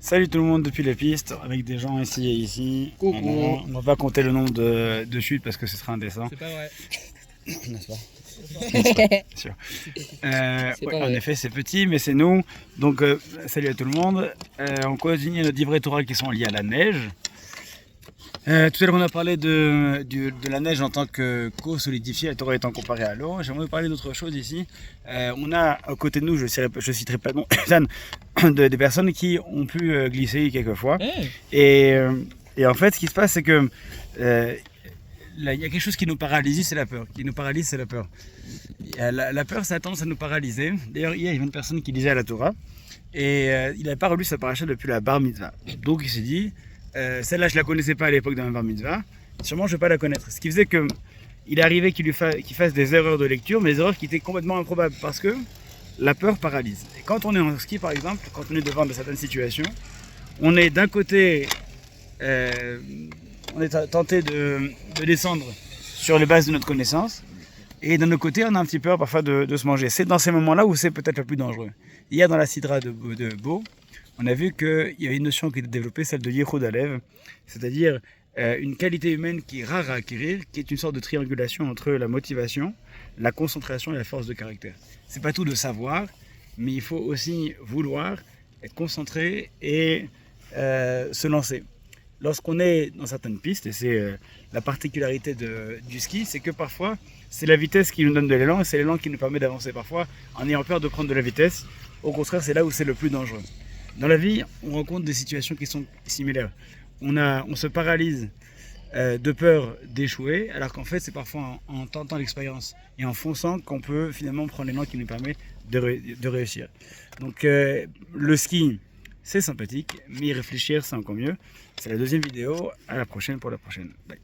Salut tout le monde depuis les pistes, avec des gens ici et ici. Coucou. On va pas compter le nombre de chutes parce que ce sera indécent. C'est pas vrai. N'est-ce pas? Sûr. pas En vrai. effet, c'est petit, mais c'est nous. Donc, salut à tout le monde. On continue nos livrets Torah qui sont liés à la neige. Tout à l'heure, on a parlé de la neige en tant que co-solidifiée, la Torah étant comparée à l'eau. J'aimerais vous parler d'autre chose ici. On a à côté de nous, je citerai pas de des personnes qui ont pu glisser quelquefois. Et en fait, ce qui se passe, c'est que il y a quelque chose qui nous paralyse, c'est la peur. La peur, ça a tendance à nous paralyser. D'ailleurs, hier, il y avait une personne qui lisait à la Torah et il n'avait pas relu sa paracha depuis la bar mitzvah. Donc, il s'est dit, celle-là, je la connaissais pas à l'époque de ma bar mitzvah. Sûrement, je ne vais pas la connaître. Ce qui faisait que il est arrivé qu'il fasse des erreurs de lecture, mais des erreurs qui étaient complètement improbables parce que la peur paralyse. Et quand on est en ski, par exemple, quand on est devant de certaines situations, on est d'un côté, on est tenté de descendre sur les bases de notre connaissance, et d'un autre côté, on a un petit peur parfois de se manger. C'est dans ces moments-là où c'est peut-être le plus dangereux. Hier, dans la Sidra de Beau, on a vu qu'il y avait une notion qui était développée, celle de Yechud Alev, c'est-à-dire une qualité humaine qui est rare à acquérir, qui est une sorte de triangulation entre la motivation, la concentration et la force de caractère. C'est pas tout de savoir, mais il faut aussi vouloir être concentré et se lancer. Lorsqu'on est dans certaines pistes, et c'est la particularité du ski, c'est que parfois c'est la vitesse qui nous donne de l'élan et c'est l'élan qui nous permet d'avancer. Parfois, en ayant peur de prendre de la vitesse, au contraire, c'est là où c'est le plus dangereux. Dans la vie, on rencontre des situations qui sont similaires. On se paralyse de peur d'échouer, alors qu'en fait, c'est parfois en tentant l'expérience et en fonçant qu'on peut finalement prendre l'élan qui nous permet de réussir. Donc, le ski, c'est sympathique, mais y réfléchir, c'est encore mieux. C'est la deuxième vidéo. À la prochaine pour la prochaine. Bye.